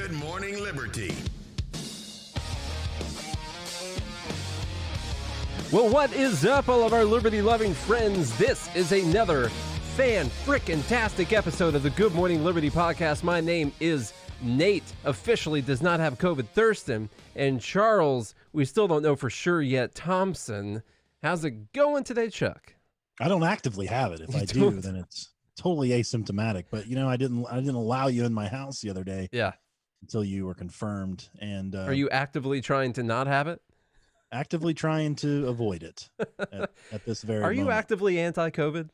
Good Morning Liberty. Well, what is up, all of our liberty-loving friends? This is another fan-frickin-tastic episode of the Good Morning Liberty podcast. My name is Nate, officially does not have COVID Thurston, and Charles, we still don't know for sure yet, Thompson. How's it going today, Chuck? I don't actively have it. If I do, then it's totally asymptomatic. But I didn't allow you in my house the other day. Yeah. Until you were confirmed. And are you actively trying to not have it? Actively trying to avoid it at this very moment. Are you actively anti-COVID?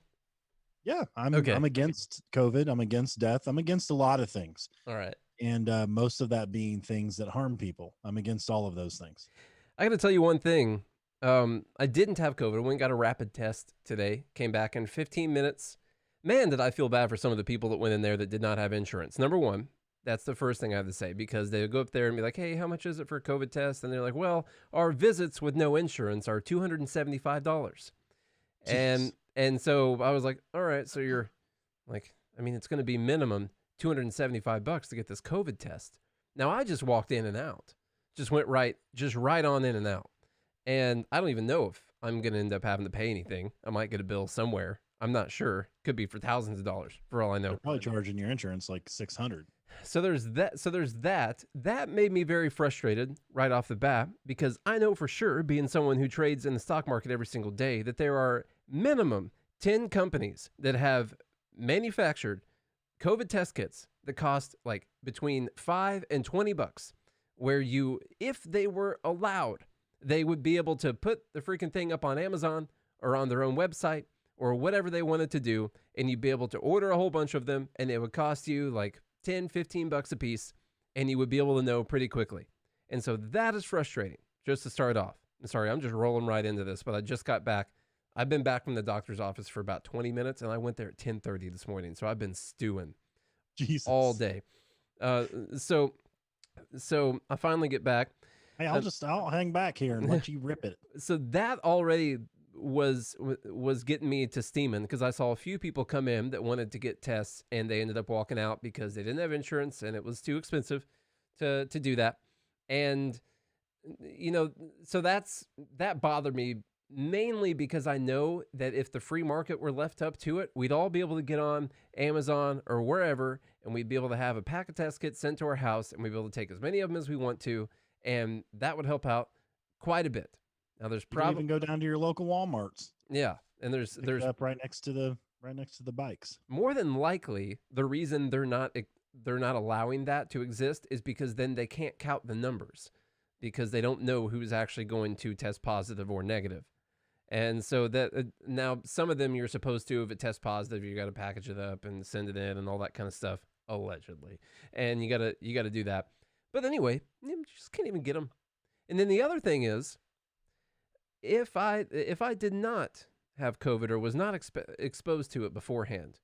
Yeah, I'm against COVID. I'm against death. I'm against a lot of things. All right. And most of that being things that harm people. I'm against all of those things. I got to tell you one thing. I didn't have COVID. I went and got a rapid test today. Came back in 15 minutes. Man, did I feel bad for some of the people that went in there that did not have insurance. Number one, that's the first thing I have to say, because they would go up there and be like, hey, how much is it for a COVID test? And they're like, well, our visits with no insurance are $275. And so I was like, all right, so you're like, I mean, it's going to be minimum $275 to get this COVID test. Now, I just walked in and out, went right on in and out. And I don't even know if I'm going to end up having to pay anything. I might get a bill somewhere. I'm not sure. Could be for thousands of dollars for all I know. They're probably charging your insurance like $600. So there's that. That made me very frustrated right off the bat, because I know for sure, being someone who trades in the stock market every single day, that there are minimum 10 companies that have manufactured COVID test kits that cost like between $5 and $20, where if they were allowed, they would be able to put the freaking thing up on Amazon or on their own website or whatever they wanted to do, and you'd be able to order a whole bunch of them, and it would cost you like $10, $15 a piece, and you would be able to know pretty quickly. And so that is frustrating, just to start off. Sorry, I'm just rolling right into this, but I just got back. I've been back from the doctor's office for about 20 minutes, and I went there at 10:30 this morning, so I've been stewing all day. So I finally get back. Hey, I'll hang back here and let you rip it. So that already was getting me to steaming, because I saw a few people come in that wanted to get tests, and they ended up walking out because they didn't have insurance and it was too expensive to do that. And so that bothered me, mainly because I know that if the free market were left up to it, we'd all be able to get on Amazon or wherever, and we'd be able to have a pack of test kits sent to our house, and we'd be able to take as many of them as we want to, and that would help out quite a bit. Now there's probably even go down to your local Walmarts. Yeah, and there's up right next to the bikes. More than likely, the reason they're not allowing that to exist is because then they can't count the numbers, because they don't know who's actually going to test positive or negative. And so that now some of them you're supposed to, if it tests positive, you got to package it up and send it in and all that kind of stuff, allegedly. And you got to do that. But anyway, you just can't even get them. And then the other thing is, if I did not have COVID or was not exposed to it beforehand,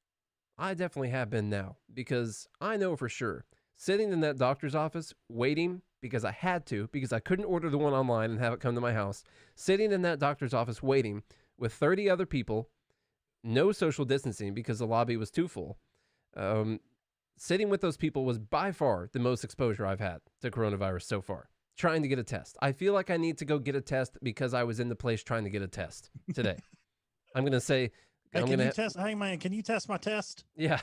I definitely have been now, because I know for sure, sitting in that doctor's office waiting, because I had to, because I couldn't order the one online and have it come to my house, sitting in that doctor's office waiting with 30 other people, no social distancing because the lobby was too full. Sitting with those people was by far the most exposure I've had to coronavirus so far. Trying to get a test. I feel like I need to go get a test because I was in the place trying to get a test today. I'm going to say, hey, can you test my test? Yeah.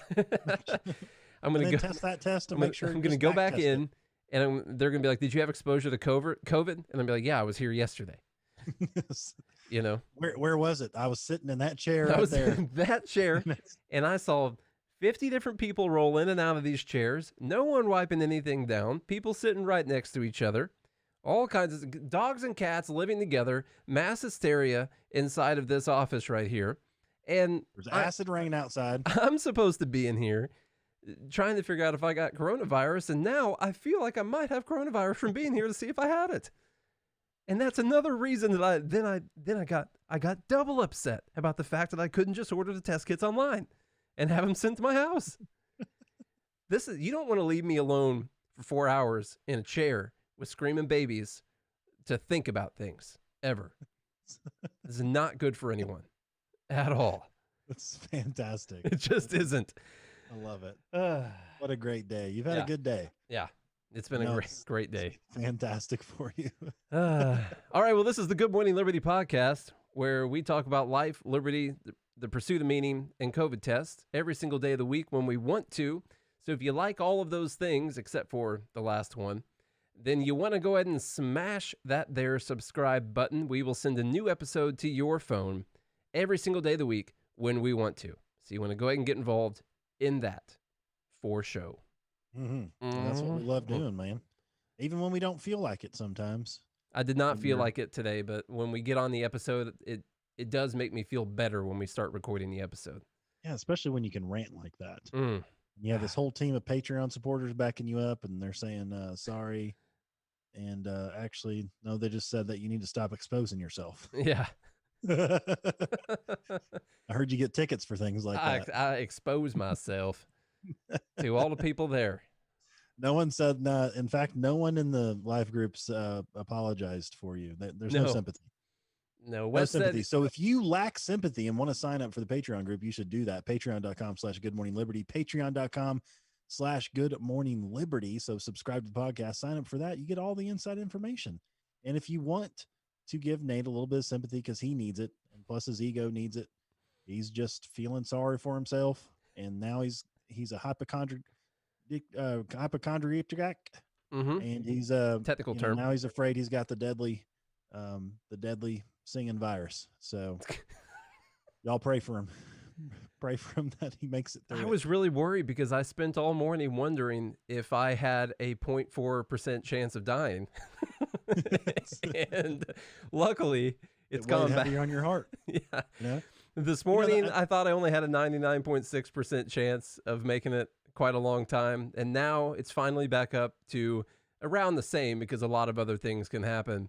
I'm going to go test that test to make sure. I'm going to go back in, and they're going to be like, did you have exposure to COVID? And I'll be like, yeah, I was here yesterday. Where was it? I was sitting in that chair I was in that chair, and I saw 50 different people roll in and out of these chairs. No one wiping anything down. People sitting right next to each other. All kinds of dogs and cats living together. Mass hysteria inside of this office right here. And there's acid rain outside. I'm supposed to be in here trying to figure out if I got coronavirus. And now I feel like I might have coronavirus from being here to see if I had it. And that's another reason that I got double upset about the fact that I couldn't just order the test kits online and have them sent to my house. You don't want to leave me alone for 4 hours in a chair with screaming babies to think about things ever. This is not good for anyone at all. That's fantastic. It just isn't. I love it. What a great day. You've had a good day. Yeah. It's been a great day. Fantastic for you. All right. Well, this is the Good Morning Liberty podcast, where we talk about life, liberty, the pursuit of meaning, and COVID tests every single day of the week when we want to. So if you like all of those things, except for the last one, then you want to go ahead and smash that there subscribe button. We will send a new episode to your phone every single day of the week when we want to. So you want to go ahead and get involved in that for show. And that's what we love doing, man. Even when we don't feel like it sometimes. I did not feel like it today, but when we get on the episode, it does make me feel better when we start recording the episode. Yeah, especially when you can rant like that. You have this whole team of Patreon supporters backing you up, and they're saying sorry. And actually, no, they just said that you need to stop exposing yourself. Yeah. I heard you get tickets for things like that. I expose myself to all the people there. No one said that. In fact, no one in the live groups apologized for you. There's no sympathy. No sympathy. So if you lack sympathy and want to sign up for the Patreon group, you should do that. Patreon.com/goodmorningliberty. Patreon.com/goodmorningliberty. So subscribe to the podcast, sign up for that. You get all the inside information. And if you want to give Nate a little bit of sympathy because he needs it, and plus his ego needs it, he's just feeling sorry for himself. And now he's a hypochondriac, and he's technical term. Now he's afraid he's got the deadly singing virus. So y'all pray for him. Pray for him that he makes it through. I was really worried because I spent all morning wondering if I had a 0.4% chance of dying. And luckily it's gone back on your heart. Yeah. You know? This morning I thought I only had a 99.6% chance of making it quite a long time, and now it's finally back up to around the same because a lot of other things can happen.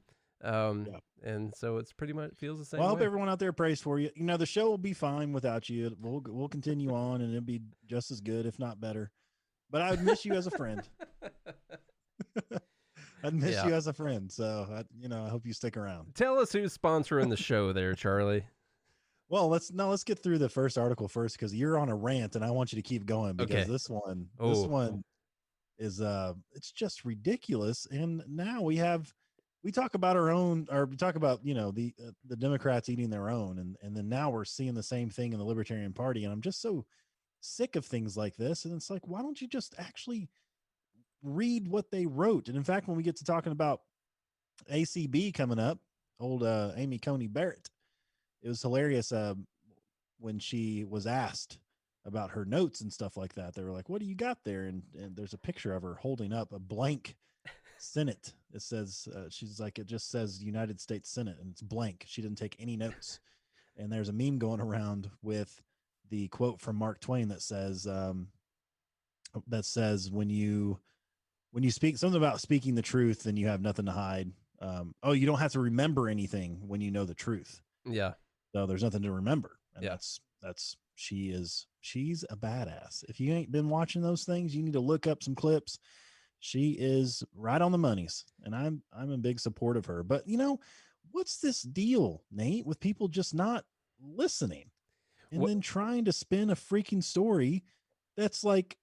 And so it's pretty much feels the same. Well, I hope everyone out there prays for you. You know, the show will be fine without you. We'll continue on, and it'll be just as good, if not better. But I would miss you as a friend. I'd miss you as a friend. So I hope you stick around. Tell us who's sponsoring the show there, Charlie. Well, let's get through the first article first, because you're on a rant and I want you to keep going, because this one is it's just ridiculous. And now we talk about our own, or we talk about, the Democrats eating their own. And then now we're seeing the same thing in the Libertarian Party. And I'm just so sick of things like this. And it's like, why don't you just actually read what they wrote? And in fact, when we get to talking about ACB coming up, old Amy Coney Barrett, it was hilarious when she was asked about her notes and stuff like that. They were like, what do you got there? And there's a picture of her holding up a blank Senate. It says, she's like, it just says United States Senate, and it's blank. She didn't take any notes. And there's a meme going around with the quote from Mark Twain that says, when you speak something about speaking the truth, then you have nothing to hide. You don't have to remember anything when you know the truth. Yeah. So there's nothing to remember. And she's a badass. If you ain't been watching those things, you need to look up some clips. She is right on the monies, and I'm in big support of her. But what's this deal, Nate, with people just not listening and then trying to spin a freaking story that's like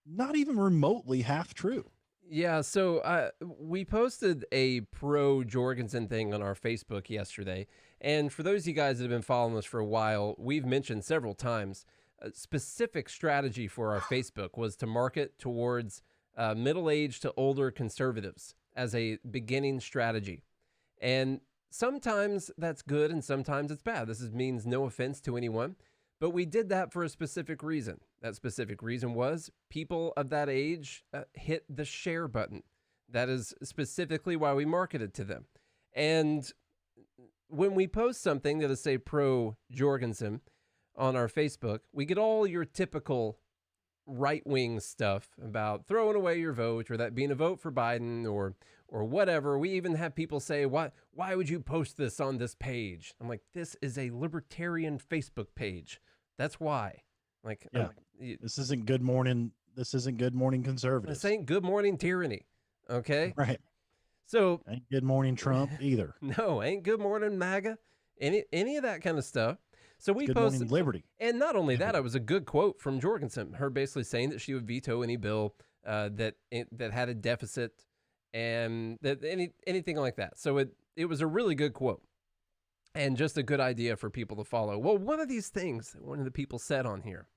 not even remotely half true? Yeah, so we posted a pro Jorgensen thing on our Facebook yesterday. And for those of you guys that have been following us for a while, we've mentioned several times a specific strategy for our Facebook was to market towards middle-aged to older conservatives as a beginning strategy. And sometimes that's good and sometimes it's bad. This means no offense to anyone, but we did that for a specific reason. That specific reason was people of that age hit the share button. That is specifically why we marketed to them. And when we post something that is, say, pro Jorgensen on our Facebook, we get all your typical right-wing stuff about throwing away your vote, or that being a vote for Biden, or whatever. We even have people say, why would you post this on this page? I'm like, this is a libertarian Facebook page. That's why. Like, this isn't Good Morning. This isn't Good Morning Conservatives. This ain't Good Morning Tyranny. Okay. Right. So ain't Good Morning Trump either. No, ain't Good Morning MAGA. Any of that kind of stuff. So we Good posted Morning Liberty. And not only that, it was a good quote from Jorgensen, her basically saying that she would veto any bill that had a deficit, and that anything like that. So it was a really good quote, and just a good idea for people to follow. Well, one of these things that one of the people said on here,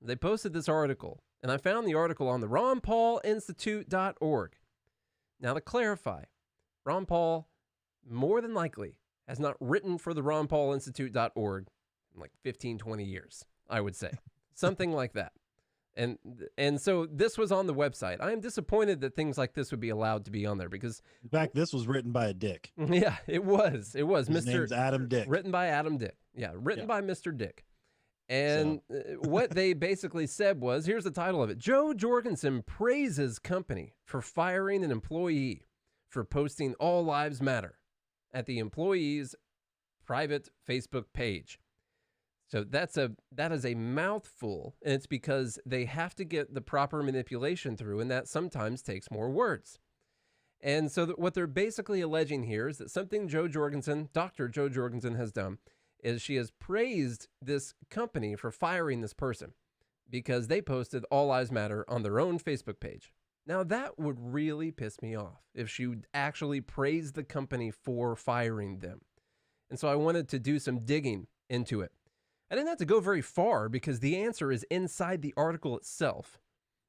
they posted this article, and I found the article on the RonPaulInstitute.org. Now, to clarify, Ron Paul more than likely has not written for the RonPaulInstitute.org in like 15, 20 years, I would say. Something like that. And so this was on the website. I am disappointed that things like this would be allowed to be on there because... In fact, this was written by a dick. Yeah, it was. His name's Adam Dick. Written by Adam Dick. Yeah, written by Mr. Dick. And what they basically said was, here's the title of it. Joe Jorgensen praises company for firing an employee for posting All Lives Matter at the employee's private Facebook page. So that is a mouthful, and it's because they have to get the proper manipulation through, and that sometimes takes more words. And so what they're basically alleging here is that something Dr. Joe Jorgensen has done is she has praised this company for firing this person because they posted All Lives Matter on their own Facebook page. Now, that would really piss me off if she would actually praise the company for firing them. And so I wanted to do some digging into it. I didn't have to go very far because the answer is inside the article itself,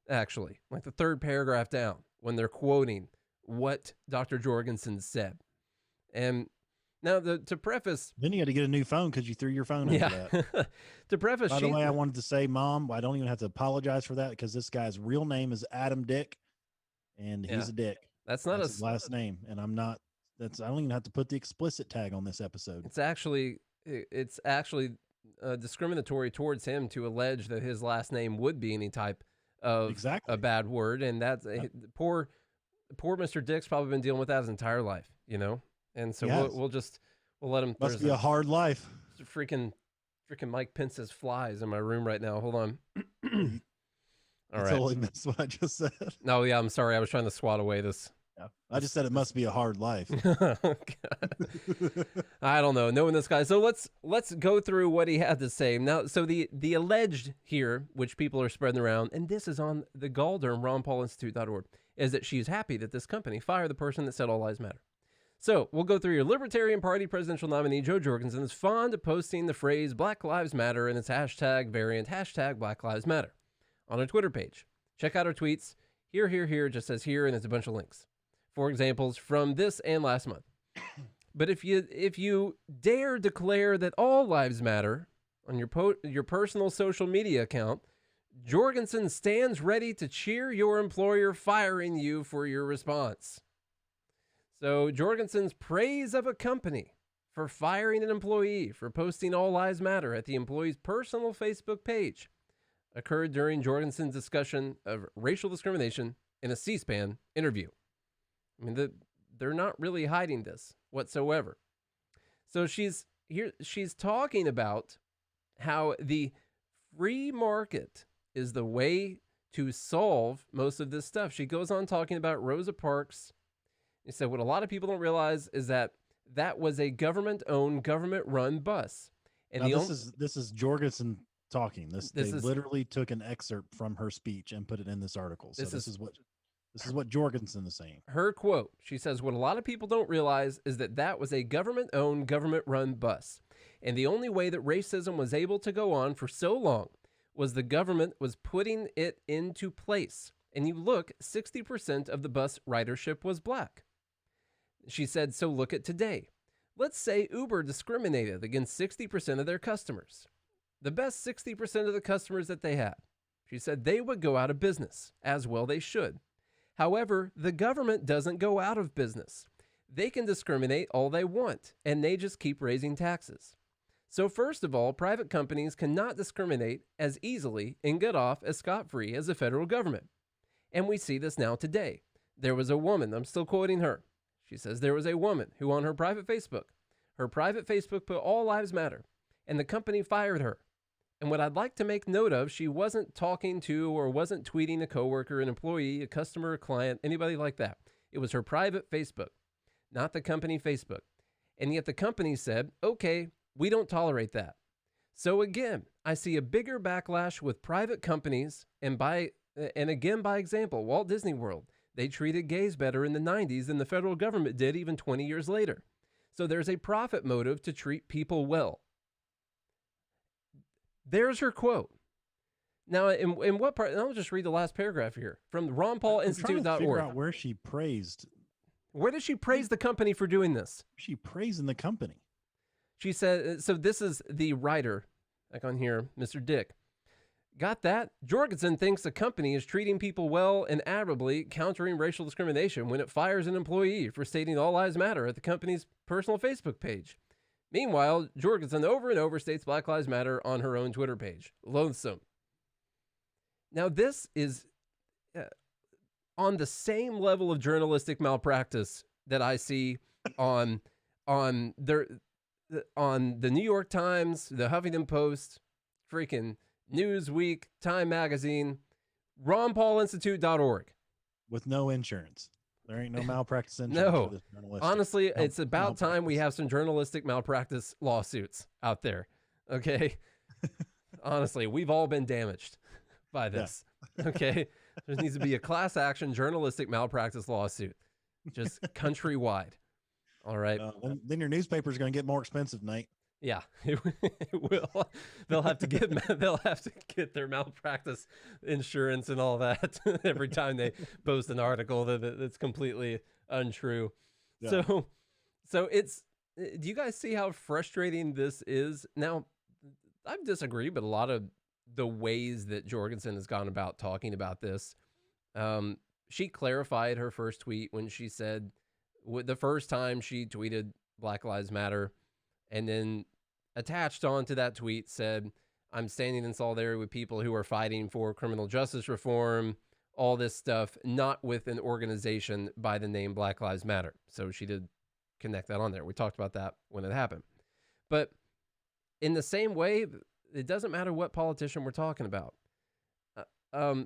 actually, like the third paragraph down when they're quoting what Dr. Jorgensen said. And now, to preface... Then you had to get a new phone because you threw your phone after that. To preface... By the way, I wanted to say, Mom, I don't even have to apologize for that because this guy's real name is Adam Dick, and he's a dick. That's his last name, and I'm not... I don't even have to put the explicit tag on this episode. It's actually discriminatory towards him to allege that his last name would be any type of a bad word, and that's poor Mr. Dick's probably been dealing with that his entire life, you know. And so we'll let him. Must be a hard life. Freaking Mike Pence's flies in my room right now. Hold on. All right. Totally missed what I just said. No, yeah, I'm sorry. I was trying to swat away this. Yeah. I just said it must be a hard life. I don't know. Knowing this guy. So let's go through what he had to say. Now, so the alleged here, which people are spreading around, and this is on the Galderm, RonPaulInstitute.org, is that she's happy that this company fired the person that said All Lives Matter. So we'll go through your Libertarian Party presidential nominee, Joe Jorgensen, is fond of posting the phrase Black Lives Matter and its hashtag variant, hashtag Black Lives Matter, on her Twitter page. Check out her tweets. Here, just says here, and it's a bunch of links. For examples from this and last month. But if you dare declare that all lives matter on your personal social media account, Jorgensen stands ready to cheer your employer firing you for your response. So Jorgensen's praise of a company for firing an employee for posting All Lives Matter at the employee's personal Facebook page occurred during Jorgensen's discussion of racial discrimination in a C-SPAN interview. I mean, they're not really hiding this whatsoever. So she's talking about how the free market is the way to solve most of this stuff. She goes on talking about Rosa Parks. He said what a lot of people don't realize is that was a government-owned, government-run bus. And now this is Jorgensen talking. They literally took an excerpt from her speech and put it in this article. So this is what Jorgensen is saying. Her quote, she says, what a lot of people don't realize is that was a government-owned, government-run bus. And the only way that racism was able to go on for so long was the government was putting it into place. And you look, 60% of the bus ridership was black. She said, so look at today. Let's say Uber discriminated against 60% of their customers. The best 60% of the customers that they had. She said they would go out of business, as well they should. However, the government doesn't go out of business. They can discriminate all they want, and they just keep raising taxes. So first of all, private companies cannot discriminate as easily and get off as scot-free as the federal government. And we see this now today. There was a woman, I'm still quoting her. She says there was a woman who on her private Facebook put All Lives Matter, and the company fired her. And what I'd like to make note of, she wasn't talking to or wasn't tweeting a coworker, an employee, a customer, a client, anybody like that. It was her private Facebook, not the company Facebook. And yet the company said, okay, we don't tolerate that. So again, I see a bigger backlash with private companies, and by And again, by example, Walt Disney World, they treated gays better in the 90s than the federal government did even 20 years later. So there's a profit motive to treat people well. There's her quote. Now, in what part? I'll just read the last paragraph here from RonPaulInstitute.org. Figure out where she praised. Where does she praise the company for doing this? She praising the company. She said, so this is the writer, like on here, Mr. Dick. Got that? Jorgensen thinks the company is treating people well and admirably countering racial discrimination when it fires an employee for stating all lives matter at the company's personal Facebook page. Meanwhile, Jorgensen over and over states Black Lives Matter on her own Twitter page. Loathsome. Now, this is on the same level of journalistic malpractice that I see on the New York Times, the Huffington Post, freaking Newsweek, Time Magazine, RonPaulInstitute.org. With no insurance. There ain't no malpractice insurance. No. Honestly, it's about time we have some journalistic malpractice lawsuits out there. Okay? Honestly, we've all been damaged by this. Yeah. Okay? There needs to be a class action journalistic malpractice lawsuit. Just countrywide. All right. Then your newspaper is going to get more expensive, Nate. Yeah, it will. They'll have to get their malpractice insurance and all that every time they post an article that's completely untrue. Yeah. So it's. Do you guys see how frustrating this is? Now, I disagree, but a lot of the ways that Jorgensen has gone about talking about this, she clarified her first tweet when she said the first time she tweeted Black Lives Matter. And then attached onto that tweet said, I'm standing in solidarity with people who are fighting for criminal justice reform, all this stuff, not with an organization by the name Black Lives Matter. So she did connect that on there. We talked about that when it happened. But in the same way, it doesn't matter what politician we're talking about. I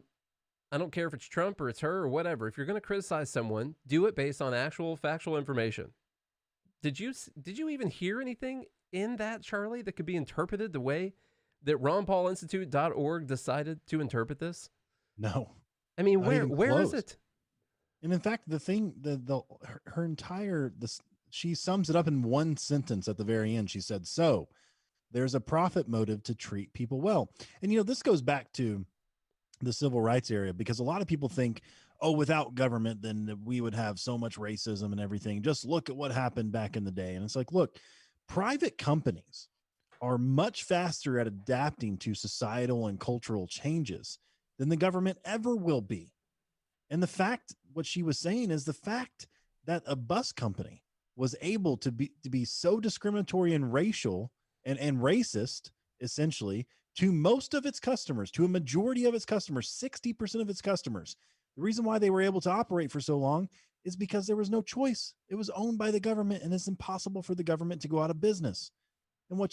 don't care if it's Trump or it's her or whatever. If you're going to criticize someone, do it based on actual factual information. Did you even hear anything in that, Charlie, that could be interpreted the way that RonPaulInstitute.org decided to interpret this? No. I mean, where is it? And in fact, the thing, her entire, she sums it up in one sentence at the very end. She said, so there's a profit motive to treat people well. And, this goes back to the civil rights area, because a lot of people think, oh, without government, then we would have so much racism and everything. Just look at what happened back in the day. And it's like, look, private companies are much faster at adapting to societal and cultural changes than the government ever will be. And the fact, what she was saying is the fact that a bus company was able to be so discriminatory and racial and racist, essentially, to most of its customers, to a majority of its customers, 60% of its customers. The reason why they were able to operate for so long is because there was no choice. It was owned by the government, and it's impossible for the government to go out of business. And what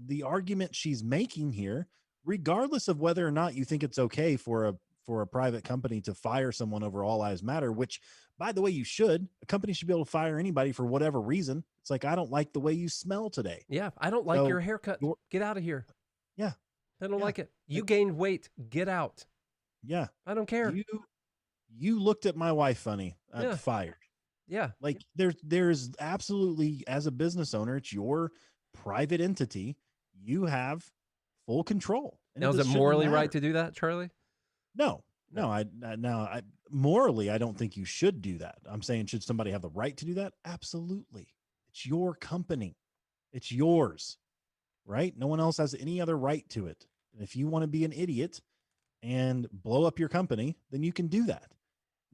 the argument she's making here, regardless of whether or not you think it's okay for a private company to fire someone over all lives matter, which, by the way, you should. A company should be able to fire anybody for whatever reason. It's like, I don't like the way you smell today. Yeah, I don't like your haircut. Get out of here. Yeah. I don't like it. You gained weight. Get out. Yeah. I don't care. You looked at my wife funny. I'm fired. Yeah. Like there's absolutely, as a business owner, it's your private entity. You have full control. And now, is it morally right to do that, Charlie? No. Morally, I don't think you should do that. I'm saying, should somebody have the right to do that? Absolutely. It's your company. It's yours, right? No one else has any other right to it. And if you want to be an idiot and blow up your company, then you can do that.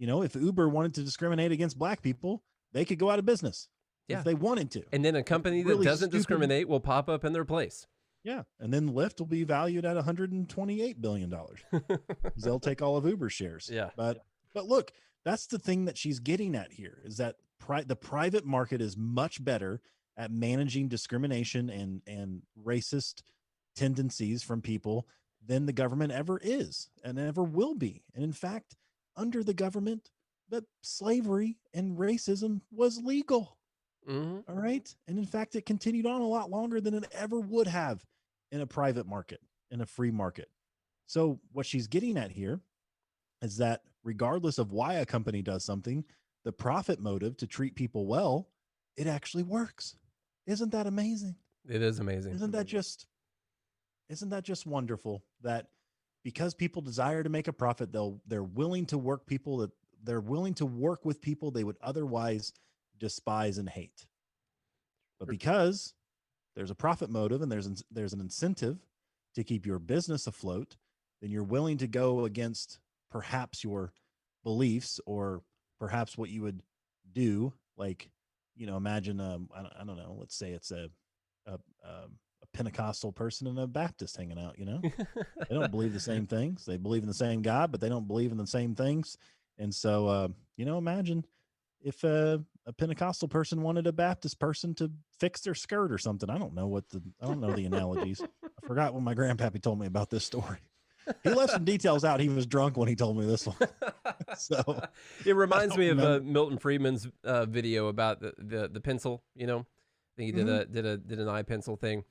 If Uber wanted to discriminate against black people, they could go out of business if they wanted to. And then a company that doesn't discriminate will pop up in their place. Yeah. And then Lyft will be valued at $128 billion because they'll take all of Uber's shares. Yeah. But look, that's the thing that she's getting at here, is that the private market is much better at managing discrimination and racist tendencies from people than the government ever is and ever will be. And in fact, under the government, that slavery and racism was legal. Mm-hmm. All right. And in fact, it continued on a lot longer than it ever would have in a private market, in a free market. So what she's getting at here is that regardless of why a company does something, the profit motive to treat people well, it actually works. Isn't that amazing? It is amazing. Isn't that just wonderful that because people desire to make a profit, they're willing to work with people they would otherwise despise and hate. But because there's a profit motive and there's an incentive to keep your business afloat, then you're willing to go against perhaps your beliefs or perhaps what you would do. Like, imagine I don't know, let's say it's a Pentecostal person and a Baptist hanging out. They don't believe the same things. They believe in the same God, but they don't believe in the same things. And so, imagine if a Pentecostal person wanted a Baptist person to fix their skirt or something. I don't know the analogies. I forgot when my grandpappy told me about this story. He left some details out. He was drunk when he told me this one. So it reminds me of Milton Friedman's video about the pencil. I think he did an eye pencil thing,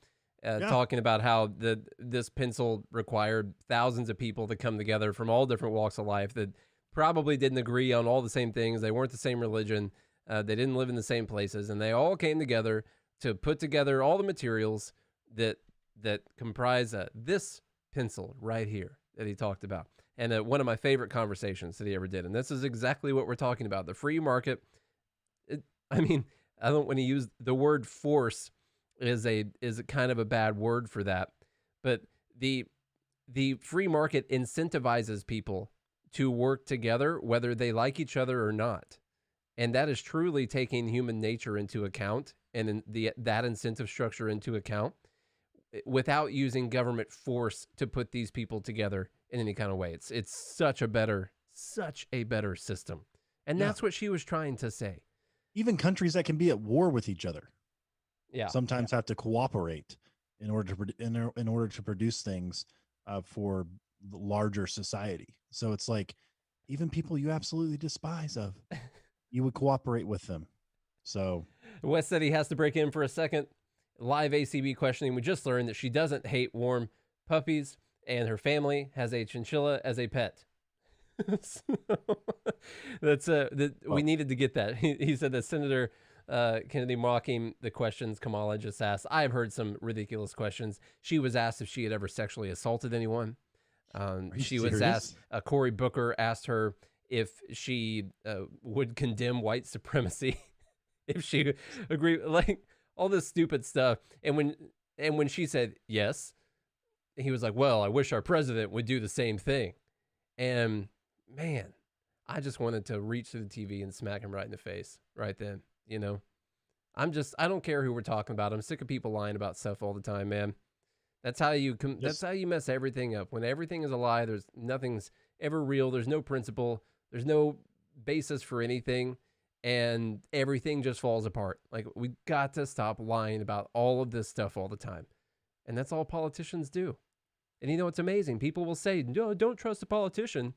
talking about how this pencil required thousands of people to come together from all different walks of life that probably didn't agree on all the same things. They weren't the same religion. They didn't live in the same places, and they all came together to put together all the materials that comprise this pencil right here that he talked about. And one of my favorite conversations that he ever did. And this is exactly what we're talking about. The free market. I don't want to use the word force is a kind of a bad word for that. But the free market incentivizes people to work together, whether they like each other or not. And that is truly taking human nature into account and that incentive structure into account without using government force to put these people together in any kind of way. It's such a better system. And that's what she was trying to say. Even countries that can be at war with each other, sometimes have to cooperate in order to produce things for the larger society. So it's like even people you absolutely despise you would cooperate with them. So Wes said he has to break in for a second. Live ACB questioning. We just learned that she doesn't hate warm puppies, and her family has a chinchilla as a pet. We needed to get that. He said that Senator Kennedy mocking the questions Kamala just asked. I've heard some ridiculous questions. She was asked if she had ever sexually assaulted anyone. She was asked. Cory Booker asked her if she would condemn white supremacy, if she agreed, like all this stupid stuff. And when she said yes, he was like, "Well, I wish our president would do the same thing." And man, I just wanted to reach through the TV and smack him right in the face right then. I don't care who we're talking about. I'm sick of people lying about stuff all the time, man. That's how you mess everything up. When everything is a lie, nothing's ever real. There's no principle. There's no basis for anything, and everything just falls apart. Like, we got to stop lying about all of this stuff all the time. And that's all politicians do. And it's amazing. People will say, "No, don't trust a politician."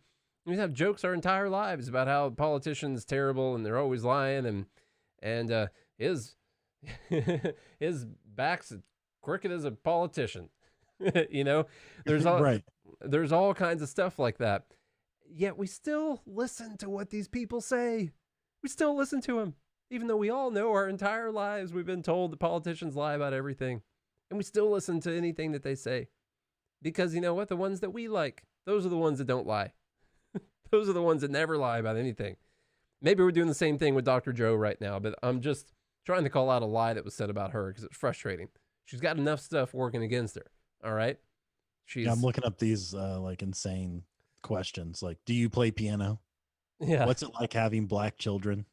We have jokes our entire lives about how politicians terrible and they're always lying and his back's crooked as a politician. There's all kinds of stuff like that. Yet we still listen to what these people say. We still listen to them, even though we all know our entire lives we've been told that politicians lie about everything, and we still listen to anything that they say. Because you know what? The ones that we like, those are the ones that don't lie. Those are the ones that never lie about anything. Maybe we're doing the same thing with Dr. Joe right now, but I'm just trying to call out a lie that was said about her because it's frustrating. She's got enough stuff working against her. All right. I'm looking up these like insane questions. Like, do you play piano? Yeah. What's it like having black children?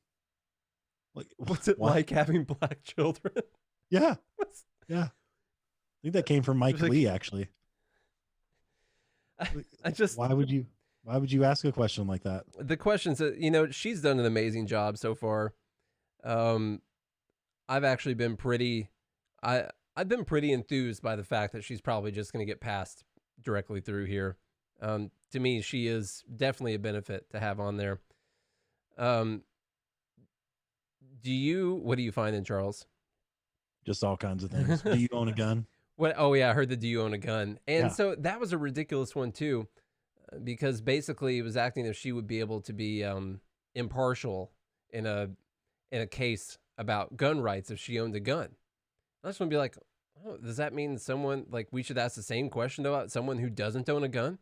Like, what's it like having black children? Yeah. Yeah. I think that came from Mike Lee, actually. Why would you ask a question like that? The questions that, she's done an amazing job so far. I've actually been I've been pretty enthused by the fact that she's probably just going to get passed directly through here. To me, she is definitely a benefit to have on there. What do you find in, Charles? Just all kinds of things. Do you own a gun? What? Oh yeah, I heard the "do you own a gun?" And so that was a ridiculous one too. because basically it was acting as if she would be able to be impartial in a case about gun rights if she owned a gun. I just want to be like, oh, does that mean someone, like, we should ask the same question about someone who doesn't own a gun?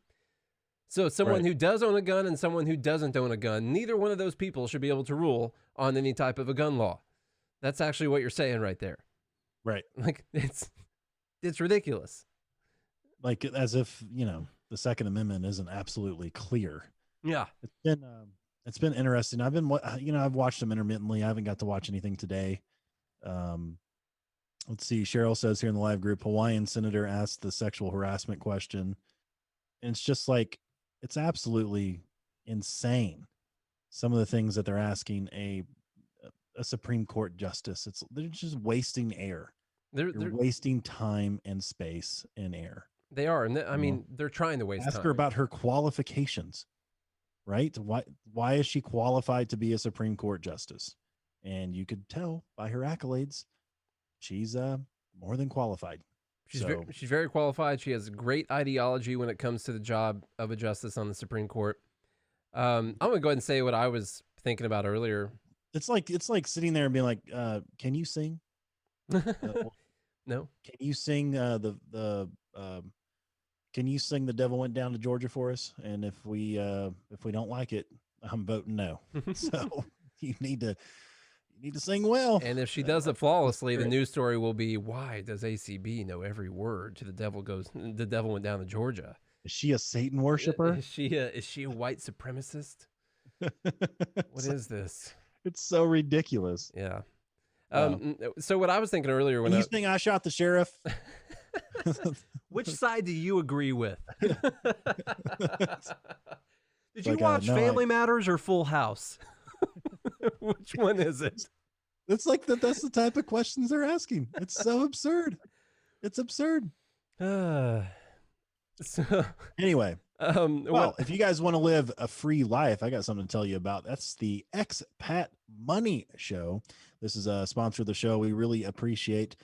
So someone who does own a gun and someone who doesn't own a gun, neither one of those people should be able to rule on any type of a gun law. That's actually what you're saying right there. Right. Like, it's ridiculous. Like, as if, the Second Amendment isn't absolutely clear. Yeah. It's been interesting. I've watched them intermittently. I haven't got to watch anything today. Let's see. Cheryl says here in the live group, Hawaiian senator asked the sexual harassment question. And it's just like, it's absolutely insane. Some of the things that they're asking a Supreme Court justice, they're just wasting air. They're wasting time and space and air. They are. And I mean, they're trying to waste time. Ask her about her qualifications, right? Why is she qualified to be a Supreme Court justice? And you could tell by her accolades, she's more than qualified. She's very qualified. She has great ideology when it comes to the job of a justice on the Supreme Court. I'm going to go ahead and say what I was thinking about earlier. It's like sitting there and being like, can you sing? No. Can you sing can you sing The Devil Went Down to Georgia for us? And if we don't like it, I'm voting no. So you need to sing well. And if she does it flawlessly, the news story will be, why does ACB know every word to The Devil Went Down to Georgia? Is she a Satan worshiper? Is she a white supremacist? What is this? It's so ridiculous. Yeah. So what I was thinking earlier when you think I shot the sheriff? Which side do you agree with? Did you watch Family Matters or Full House? Which one is it? It's like that's the type of questions they're asking. It's so absurd. It's absurd. Anyway, if you guys want to live a free life, I got something to tell you about. That's the Expat Money Show. This is a sponsor of the show. We really appreciate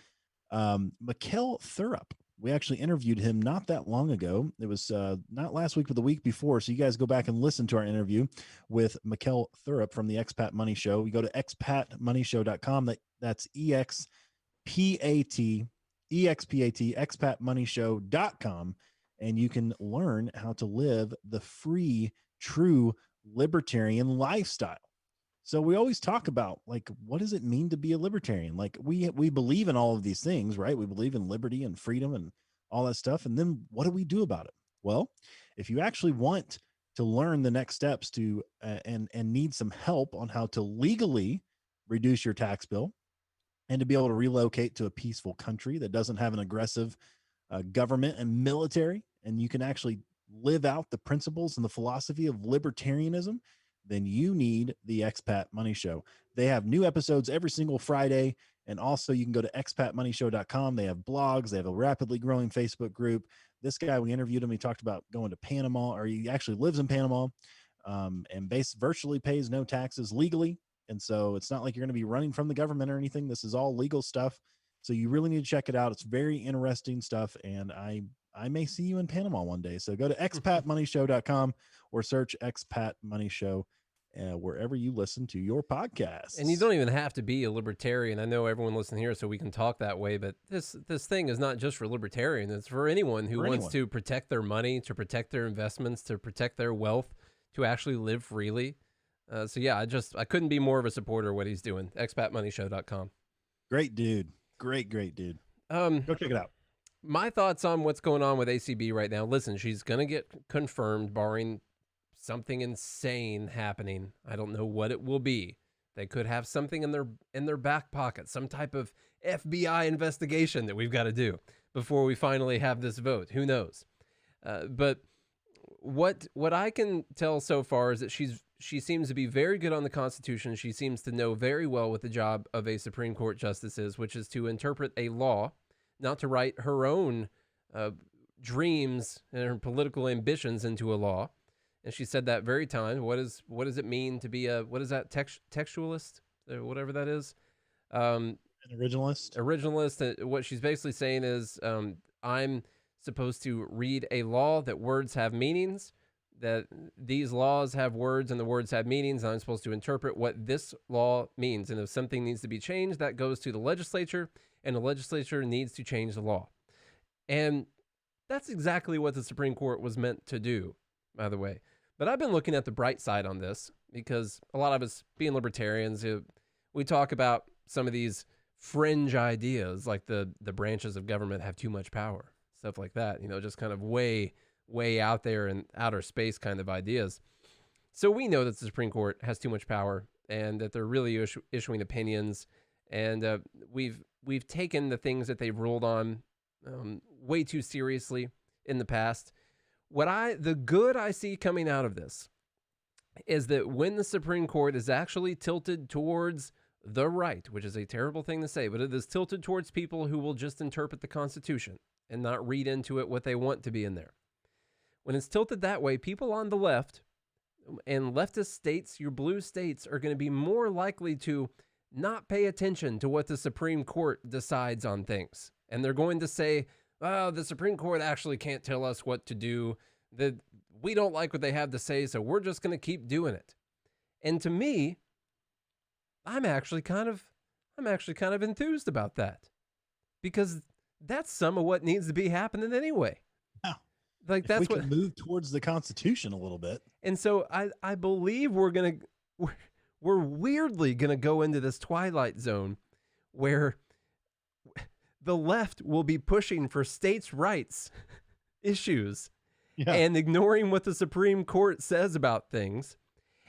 Mikkel Thurup. We actually interviewed him not that long ago. It was not last week, but the week before. So you guys go back and listen to our interview with Mikkel Thurup from the Expat Money Show. You go to expatmoneyshow.com. That's EXPAT, expatmoneyshow.com. And you can learn how to live the free, true libertarian lifestyle. So we always talk about, like, what does it mean to be a libertarian? Like, we believe in all of these things, right? We believe in liberty and freedom and all that stuff. And then what do we do about it? Well, if you actually want to learn the next steps to and need some help on how to legally reduce your tax bill and to be able to relocate to a peaceful country that doesn't have an aggressive government and military, and you can actually live out the principles and the philosophy of libertarianism, then you need the Expat Money Show. They have new episodes every single Friday. And also you can go to expatmoneyshow.com. They have blogs. They have a rapidly growing Facebook group. This guy, we interviewed him. He talked about going to Panama, or he actually lives in Panama, and virtually pays no taxes legally. And so it's not like you're going to be running from the government or anything. This is all legal stuff. So you really need to check it out. It's very interesting stuff. And I may see you in Panama one day. So go to expatmoneyshow.com or search Expat Money Show wherever you listen to your podcasts. And you don't even have to be a libertarian. I know everyone listening here, so we can talk that way. But this thing is not just for libertarians. It's for anyone who wants to protect their money, to protect their investments, to protect their wealth, to actually live freely. So yeah, I couldn't be more of a supporter of what he's doing. expatmoneyshow.com. Great dude. Great dude. Go check it out. My thoughts on what's going on with ACB right now. Listen, she's going to get confirmed barring something insane happening. I don't know what it will be. They could have something in their back pocket, some type of FBI investigation that we've got to do before we finally have this vote. Who knows? But what I can tell so far is that she seems to be very good on the Constitution. She seems to know very well what the job of a Supreme Court justice is, which is to interpret a law, not to write her own dreams and her political ambitions into a law. And she said that very time. What does it mean to be textualist, or whatever that is? An originalist. Originalist. What she's basically saying is, I'm supposed to read a law that words have meanings, that these laws have words and the words have meanings, and I'm supposed to interpret what this law means. And if something needs to be changed, that goes to the legislature, and the legislature needs to change the law. And that's exactly what the Supreme Court was meant to do, by the way. But I've been looking at the bright side on this because a lot of us, being libertarians, we talk about some of these fringe ideas like the branches of government have too much power, stuff like that, just kind of way out there in outer space kind of ideas. So we know that the Supreme Court has too much power and that they're really issuing opinions. And we've taken the things that they've ruled on way too seriously in the past. The good I see coming out of this is that when the Supreme Court is actually tilted towards the right, which is a terrible thing to say, but it is tilted towards people who will just interpret the Constitution and not read into it what they want to be in there. When it's tilted that way, people on the left and leftist states, your blue states, are going to be more likely to not pay attention to what the Supreme Court decides on things. And they're going to say, oh, the Supreme Court actually can't tell us what to do. We don't like what they have to say, so we're just going to keep doing it. And to me, I'm actually kind of enthused about that, because that's some of what needs to be happening anyway. Wow. Like, that's we can move towards the Constitution a little bit. And so I believe we're weirdly gonna go into this twilight zone where the left will be pushing for states' rights issues and ignoring what the Supreme Court says about things.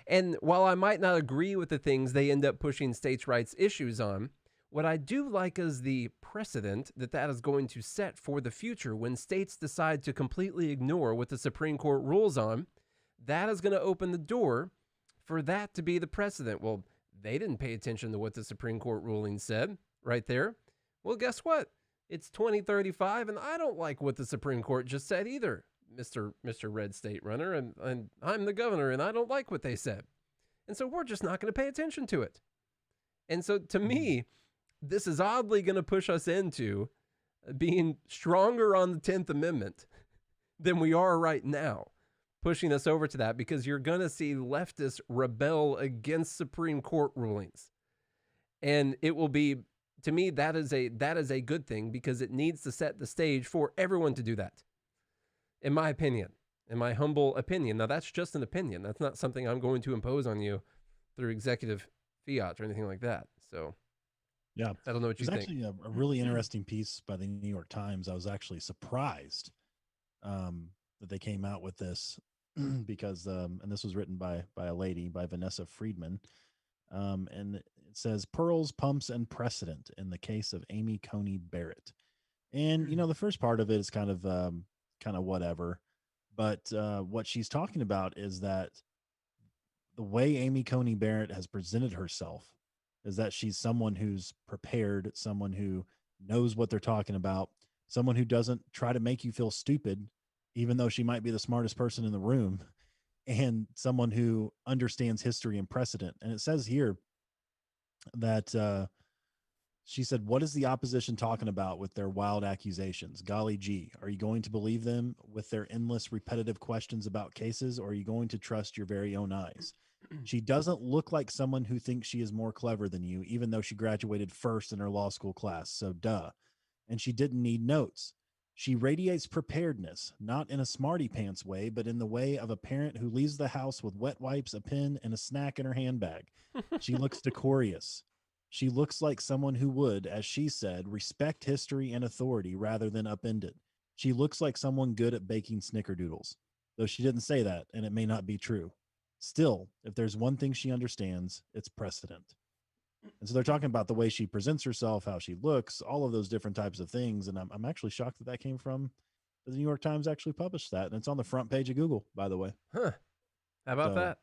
And while I might not agree with the things they end up pushing states' rights issues on, what I do like is the precedent that is going to set for the future when states decide to completely ignore what the Supreme Court rules on. That is going to open the door for that to be the precedent. Well, they didn't pay attention to what the Supreme Court ruling said right there. Well, guess what? It's 2035, and I don't like what the Supreme Court just said either, Mr. Red State Runner, and I'm the governor, and I don't like what they said. And so we're just not going to pay attention to it. And so to me, this is oddly going to push us into being stronger on the 10th Amendment than we are right now, pushing us over to that, because you're going to see leftists rebel against Supreme Court rulings. And it will be, to me, that is a good thing, because it needs to set the stage for everyone to do that. In my opinion, in my humble opinion. Now, that's just an opinion. That's not something I'm going to impose on you through executive fiat or anything like that. So, yeah, I don't know what you think. There's actually a really interesting piece by the New York Times. I was actually surprised that they came out with this because, and this was written by a lady, by Vanessa Friedman. And it says, Pearls, Pumps, and Precedent in the case of Amy Coney Barrett. And, the first part of it is kind of whatever. But what she's talking about is that the way Amy Coney Barrett has presented herself is that she's someone who's prepared, someone who knows what they're talking about, someone who doesn't try to make you feel stupid, even though she might be the smartest person in the room, and someone who understands history and precedent. And it says here that she said, what is the opposition talking about with their wild accusations? Golly gee, are you going to believe them with their endless repetitive questions about cases, or are you going to trust your very own eyes? She doesn't look like someone who thinks she is more clever than you, even though she graduated first in her law school class. So duh. And she didn't need notes. She radiates preparedness, not in a smarty pants way, but in the way of a parent who leaves the house with wet wipes, a pen, and a snack in her handbag. She looks decorous. She looks like someone who would, as she said, respect history and authority rather than upend it. She looks like someone good at baking snickerdoodles, though she didn't say that, and it may not be true. Still, if there's one thing she understands, it's precedent. And so they're talking about the way she presents herself, how she looks, all of those different types of things. And I'm actually shocked that came from the New York Times actually published that. And it's on the front page of Google, by the way. Huh. How about that?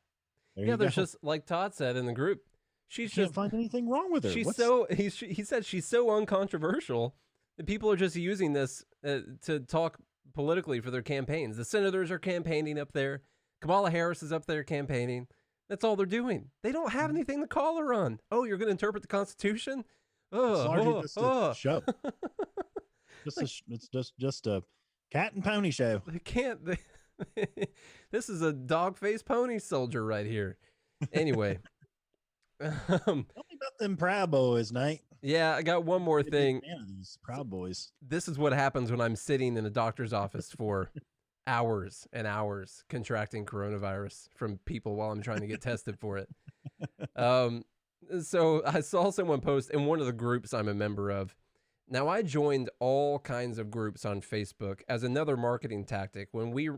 Yeah, there's just, like Todd said in the group, she can't find anything wrong with her. He said she's so uncontroversial that people are just using this to talk politically for their campaigns. The senators are campaigning up there. Kamala Harris is up there campaigning. That's all they're doing. They don't have anything to call her on. Oh, you're going to interpret the Constitution? It's a show. It's just a cat and pony show. They can't. This is a dog-faced pony soldier right here. Anyway. Tell me about them Proud Boys, Nate. Yeah, I got one more thing. These Proud Boys. This is what happens when I'm sitting in a doctor's office for hours and hours contracting coronavirus from people while I'm trying to get tested for it. So I saw someone post in one of the groups I'm a member of. Now, I joined all kinds of groups on Facebook as another marketing tactic. When we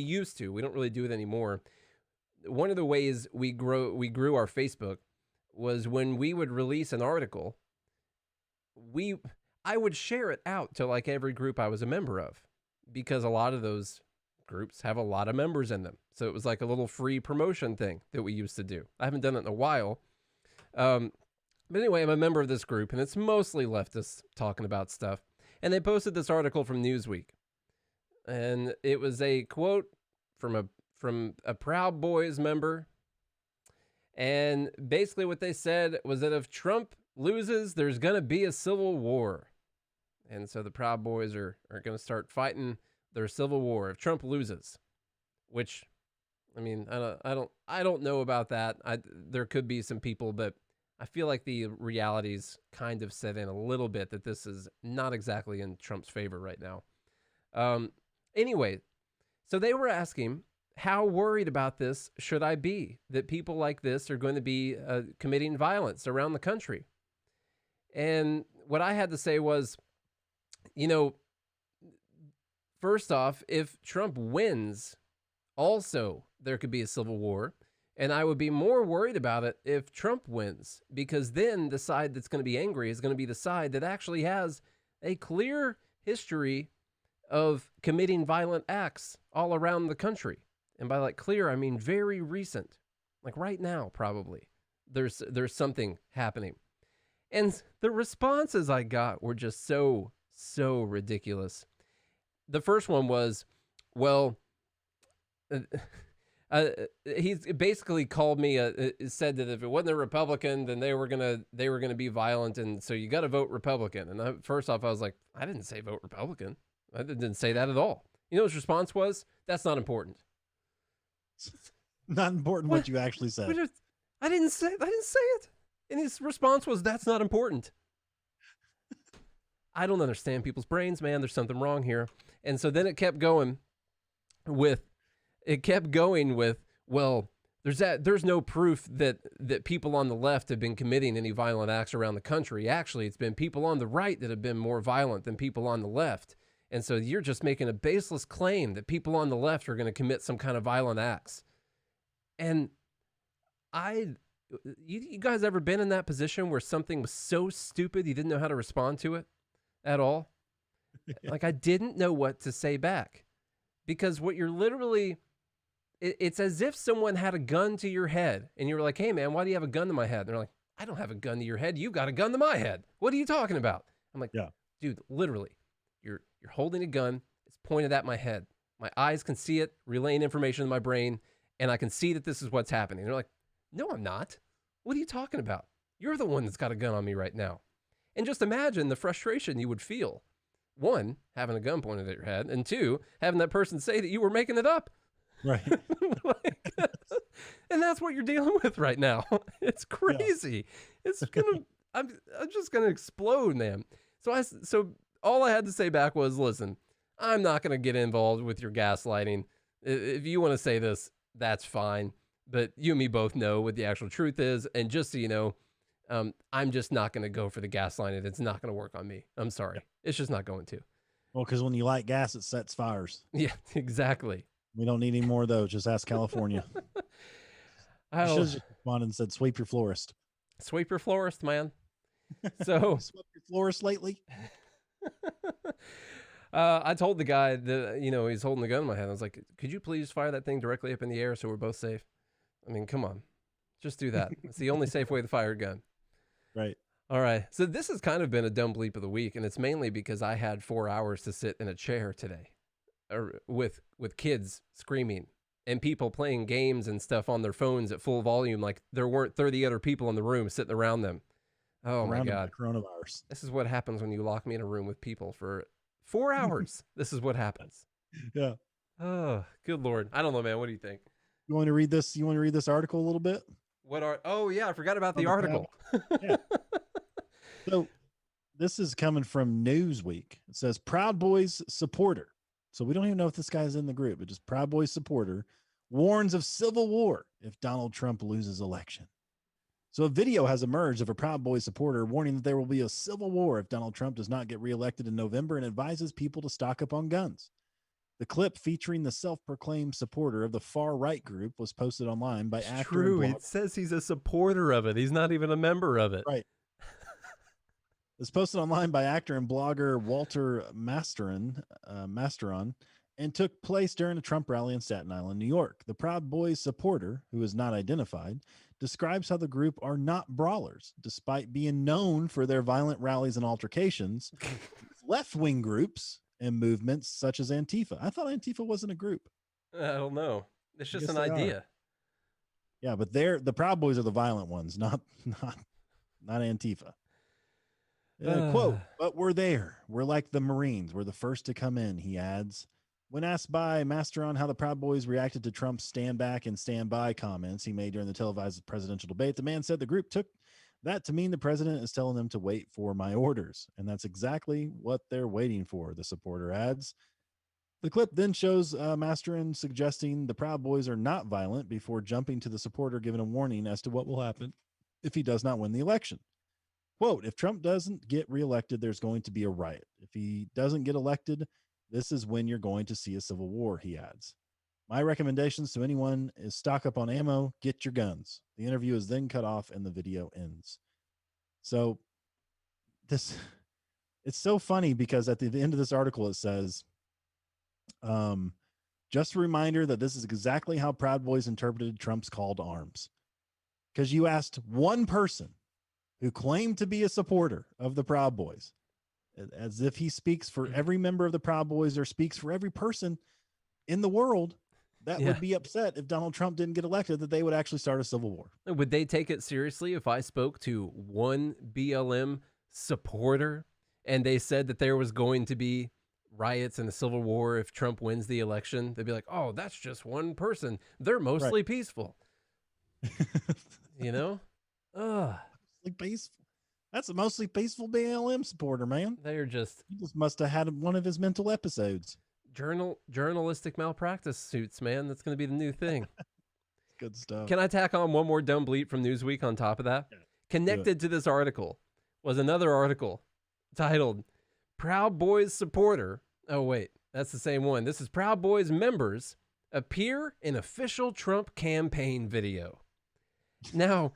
used to, we don't really do it anymore. One of the ways we grew our Facebook was when we would release an article, I would share it out to like every group I was a member of, because a lot of those groups have a lot of members in them. So it was like a little free promotion thing that we used to do. I haven't done it in a while. But anyway, I'm a member of this group, and it's mostly leftists talking about stuff. And they posted this article from Newsweek. And it was a quote from a Proud Boys member. And basically what they said was that if Trump loses, there's going to be a civil war. And so the Proud Boys are going to start fighting their civil war if Trump loses. Which, I mean, I don't know about that. There could be some people, but I feel like the realities kind of set in a little bit that this is not exactly in Trump's favor right now. Anyway, so they were asking, how worried about this should I be that people like this are going to be committing violence around the country? And what I had to say was, you know, first off, if Trump wins, also there could be a civil war. And I would be more worried about it if Trump wins, because then the side that's going to be angry is going to be the side that actually has a clear history of committing violent acts all around the country. And by like clear, I mean very recent, like right now, probably there's something happening. And the responses I got were just so ridiculous. The first one was, well, he's basically called me, said that if it wasn't a Republican, then they were gonna be violent, and so you got to vote Republican. And first off, I was like, I didn't say vote Republican. I didn't say that at all. You know, his response was, that's not important. Not important what you actually said. I didn't say it. And his response was, that's not important. I don't understand people's brains, man. There's something wrong here. And so then it kept going with, well, there's no proof that people on the left have been committing any violent acts around the country. Actually, it's been people on the right that have been more violent than people on the left. And so you're just making a baseless claim that people on the left are going to commit some kind of violent acts. And you guys ever been in that position where something was so stupid you didn't know how to respond to it at all? Like, I didn't know what to say back, because what you're literally, it's as if someone had a gun to your head and you were like, hey man, why do you have a gun to my head? And they're like, I don't have a gun to your head. You've got a gun to my head. What are you talking about? I'm like, yeah, dude, literally, you're holding a gun. It's pointed at my head. My eyes can see it, relaying information in my brain, and I can see that this is what's happening. They're like, no, I'm not. What are you talking about? You're the one that's got a gun on me right now. And just imagine the frustration you would feel. One, having a gun pointed at your head, and two, having that person say that you were making it up. Right. And that's what you're dealing with right now. It's crazy. Yeah. It's gonna, I'm just gonna explode, man. So all I had to say back was, listen, I'm not gonna get involved with your gaslighting. If you want to say this, that's fine. But you and me both know what the actual truth is. And just so you know, I'm just not going to go for the gaslighting. It's not going to work on me. I'm sorry. It's just not going to. Well, because when you light gas, it sets fires. Yeah, exactly. We don't need any more of those. Just ask California. I should have just responded and said, sweep your florist. Sweep your florist, man. So sweep your florist lately? I told the guy that, he's holding the gun in my hand. I was like, could you please fire that thing directly up in the air so we're both safe? I mean, come on. Just do that. It's the only safe way to fire a gun. Right. All right. So this has kind of been a dumb bleep of the week, and it's mainly because I had 4 hours to sit in a chair today, with kids screaming and people playing games and stuff on their phones at full volume, like there weren't 30 other people in the room sitting around them. Oh my God. Coronavirus. This is what happens when you lock me in a room with people for 4 hours. This is what happens. Yeah. Oh, good Lord. I don't know, man. What do you think? You want to read this? You want to read this article a little bit? Oh, yeah. I forgot about On the the Proud article. Yeah. So this is coming from Newsweek. It says Proud Boys supporter. So we don't even know if this guy's in the group, but just Proud Boys supporter warns of civil war if Donald Trump loses election. So a video has emerged of a Proud Boys supporter warning that there will be a civil war if Donald Trump does not get reelected in November and advises people to stock up on guns. The clip featuring the self-proclaimed supporter of the far-right group was posted online by It's actor and true. blogger. It says he's a supporter of it. He's not even a member of it. Right. It's posted online by actor and blogger Walter Masteron, and took place during a Trump rally in Staten Island, New York. The Proud Boys supporter, who is not identified, describes how the group are not brawlers, despite being known for their violent rallies and altercations. Left-wing groups and movements such as Antifa. I thought Antifa wasn't a group. I don't know. It's just an they idea. Are. Yeah, but the Proud Boys are the violent ones, not Antifa. Quote, but we're there. We're like the Marines. We're the first to come in, he adds. When asked by Masteron how the Proud Boys reacted to Trump's stand back and stand by comments he made during the televised presidential debate, the man said the group took that to mean the president is telling them to wait for my orders. And that's exactly what they're waiting for, the supporter adds. The clip then shows Masteron suggesting the Proud Boys are not violent before jumping to the supporter giving a warning as to what will happen if he does not win the election. Quote, if Trump doesn't get reelected, there's going to be a riot. If he doesn't get elected, this is when you're going to see a civil war, he adds. My recommendations to anyone is stock up on ammo, get your guns. The interview is then cut off and the video ends. So it's so funny because at the end of this article, it says, just a reminder that this is exactly how Proud Boys interpreted Trump's call to arms. Because you asked one person who claimed to be a supporter of the Proud Boys, as if he speaks for every member of the Proud Boys or speaks for every person in the world that would be upset if Donald Trump didn't get elected, that they would actually start a civil war. Would they take it seriously if I spoke to one BLM supporter and they said that there was going to be riots and a civil war if Trump wins the election? They'd be like, oh, that's just one person. They're mostly peaceful. You know? Peaceful. That's a mostly peaceful BLM supporter, man. They're just... He just must have had one of his mental episodes. Journalistic malpractice suits, man. That's going to be the new thing. Good stuff. Can I tack on one more dumb bleep from Newsweek on top of that? Yeah. Connected to this article was another article titled Proud Boys supporter. Oh, wait, that's the same one. This is Proud Boys members appear in official Trump campaign video. Now,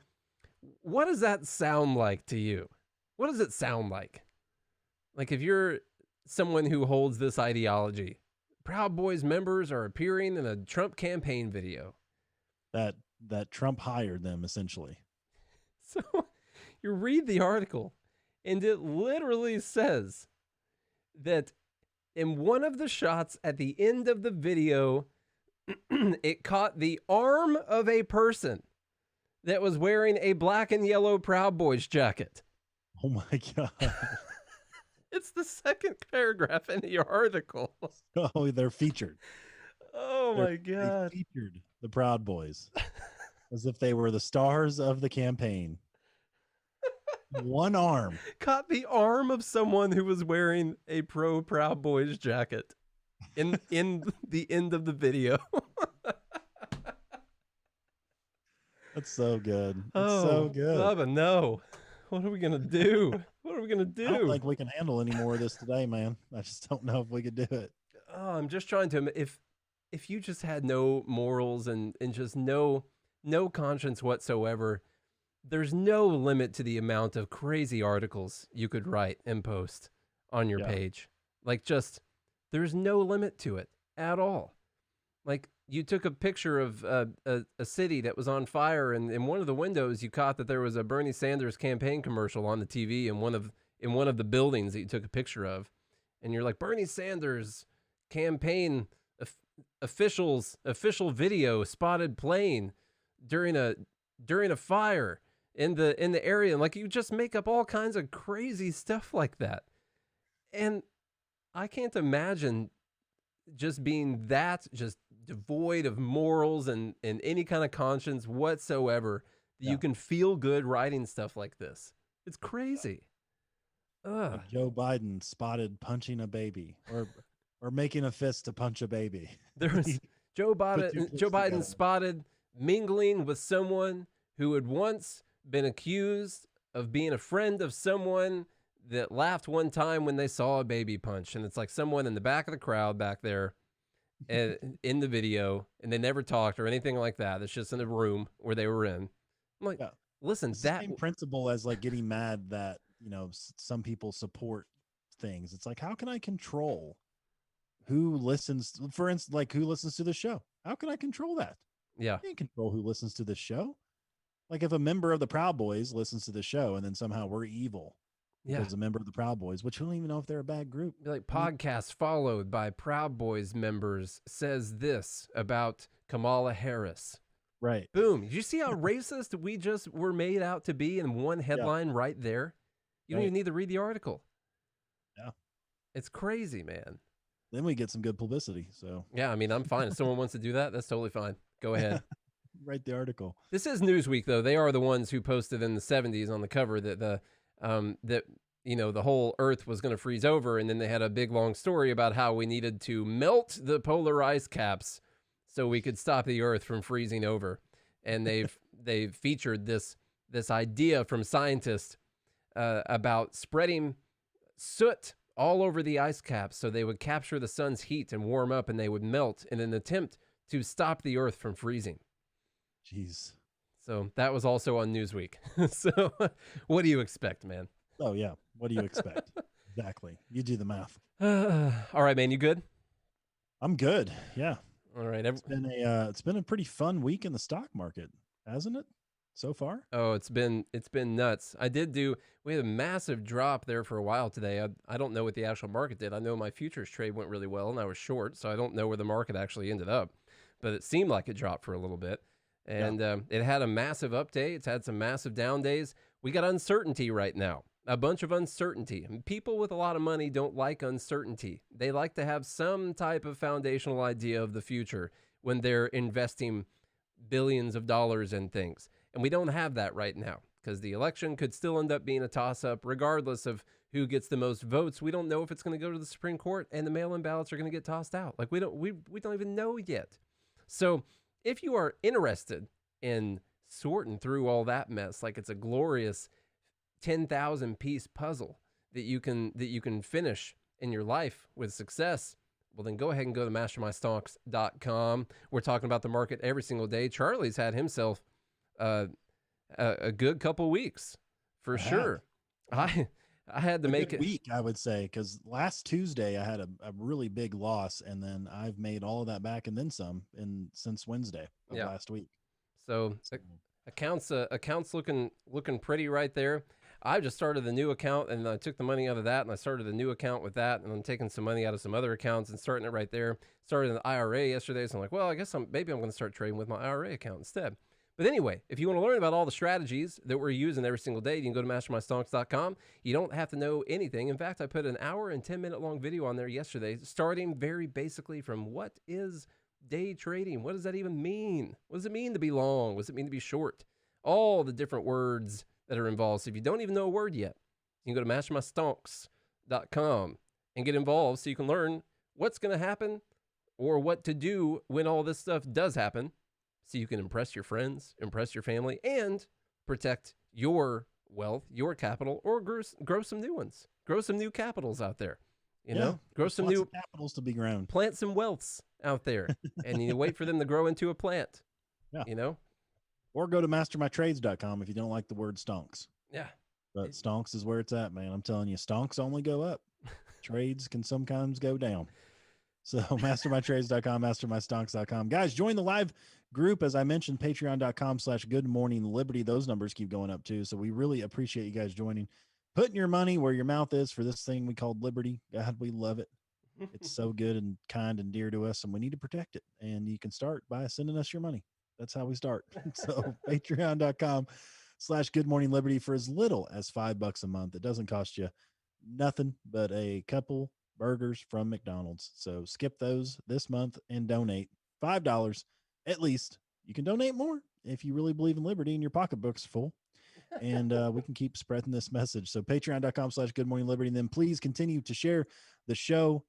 what does that sound like to you? What does it sound like? Like if you're someone who holds this ideology, Proud Boys members are appearing in a Trump campaign video. That Trump hired them, essentially. So you read the article, and it literally says that in one of the shots at the end of the video, it caught the arm of a person that was wearing a black and yellow Proud Boys jacket. Oh my God. It's the second paragraph in the article. Oh, they're featured. My God. They featured the Proud Boys as if they were the stars of the campaign. One arm. Caught the arm of someone who was wearing a pro Proud Boys jacket in the end of the video. That's so good. It's so good. Bubba, no. What are we going to do? What are we going to do? I don't think we can handle any more of this today, man. I just don't know if we could do it. Oh, I'm just trying to, if you just had no morals and just no conscience whatsoever, there's no limit to the amount of crazy articles you could write and post on your page. Like just, there's no limit to it at all. Like you took a picture of a city that was on fire, and in one of the windows you caught that there was a Bernie Sanders campaign commercial on the TV in one of the buildings that you took a picture of, and you're like, Bernie Sanders campaign official video spotted plane during a fire in the area, and like you just make up all kinds of crazy stuff like that. And I can't imagine just being that just devoid of morals and any kind of conscience whatsoever, that you can feel good writing stuff like this. It's crazy. Like Joe Biden spotted punching a baby or making a fist to punch a baby. There was Joe Biden spotted mingling with someone who had once been accused of being a friend of someone that laughed one time when they saw a baby punch. And it's like someone in the back of the crowd back there and in the video, and they never talked or anything like that. It's just in a room where they were in. I'm like, listen, it's the same principle as like getting mad that, you know, some people support things. It's like, how can I control who listens? For instance, like who listens to the show? How can I control that? Yeah. I can't control who listens to the show. Like if a member of the Proud Boys listens to the show and then somehow we're evil because a member of the Proud Boys, which we don't even know if they're a bad group. Like podcast followed by Proud Boys members says this about Kamala Harris. Right. Boom. Did you see how racist we just were made out to be in one headline right there? You don't even need to read the article. Yeah. It's crazy, man. Then we get some good publicity. So yeah, I mean, I'm fine. If someone wants to do that, that's totally fine. Go ahead. Write the article. This is Newsweek, though. They are the ones who posted in the 70s on the cover that the whole Earth was going to freeze over, and then they had a big long story about how we needed to melt the polar ice caps so we could stop the Earth from freezing over. And they've featured this idea from scientists about spreading soot all over the ice caps so they would capture the sun's heat and warm up, and they would melt in an attempt to stop the Earth from freezing. Jeez. So that was also on Newsweek. So what do you expect, man? Oh, yeah. What do you expect? Exactly. You do the math. All right, man. You good? I'm good. Yeah. All right. It's been a pretty fun week in the stock market, hasn't it? So far? Oh, it's been nuts. We had a massive drop there for a while today. I don't know what the actual market did. I know my futures trade went really well and I was short, so I don't know where the market actually ended up. But it seemed like it dropped for a little bit. And it had a massive up day. It's had some massive down days. We got uncertainty right now. A bunch of uncertainty. And people with a lot of money don't like uncertainty. They like to have some type of foundational idea of the future when they're investing billions of dollars in things. And we don't have that right now because the election could still end up being a toss-up regardless of who gets the most votes. We don't know if it's going to go to the Supreme Court and the mail-in ballots are going to get tossed out. Like we don't even know yet. So if you are interested in sorting through all that mess, like it's a glorious 10,000 piece puzzle that you can finish in your life with success, well, then go ahead and go to mastermystocks.com. We're talking about the market every single day. Charlie's had himself a good couple weeks for sure. I had to make it week, I would say, because last Tuesday I had a really big loss, and then I've made all of that back and then some since Wednesday of last week. So accounts looking pretty right there. I just started a new account and I took the money out of that and I started a new account with that, and I'm taking some money out of some other accounts and starting it right there. Started an IRA yesterday, so I'm like, well, I guess maybe I'm going to start trading with my IRA account instead. But anyway, if you want to learn about all the strategies that we're using every single day, you can go to mastermystocks.com. You don't have to know anything. In fact, I put an hour and 10-minute long video on there yesterday, starting very basically from what is day trading? What does that even mean? What does it mean to be long? What does it mean to be short? All the different words that are involved. So if you don't even know a word yet, you can go to mastermystocks.com and get involved so you can learn what's going to happen or what to do when all this stuff does happen, so you can impress your friends, impress your family, and protect your wealth, your capital, or grow some new ones. Grow some new capitals out there. You know, grow some new capitals to be grown. Plant some wealths out there, and you wait for them to grow into a plant. Yeah. You know? Or go to mastermytrades.com if you don't like the word stonks. Yeah. But stonks is where it's at, man. I'm telling you, stonks only go up. Trades can sometimes go down. So mastermytrades.com, mastermystonks.com. Guys, join the live group. As I mentioned, patreon.com/goodmorningliberty. Those numbers keep going up too. So we really appreciate you guys joining. Putting your money where your mouth is for this thing we call liberty. God, we love it. It's so good and kind and dear to us, and we need to protect it. And you can start by sending us your money. That's how we start. So patreon.com/goodmorningliberty for as little as $5 a month. It doesn't cost you nothing but a couple burgers from McDonald's. So skip those this month and donate $5 at least. You can donate more if you really believe in liberty and your pocketbook's full. And we can keep spreading this message. So patreon.com/Good Morning Liberty. And then please continue to share the show.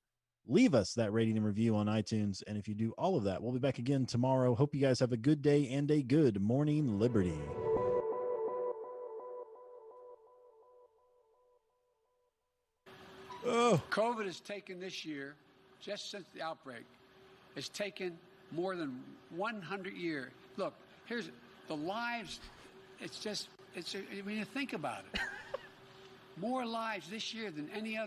Leave us that rating and review on iTunes. And if you do all of that, we'll be back again tomorrow. Hope you guys have a good day and a good morning, Liberty. Oh. COVID has taken this year, just since the outbreak, has taken more than 100 years. Look, here's the lives. When you think about it, more lives this year than any other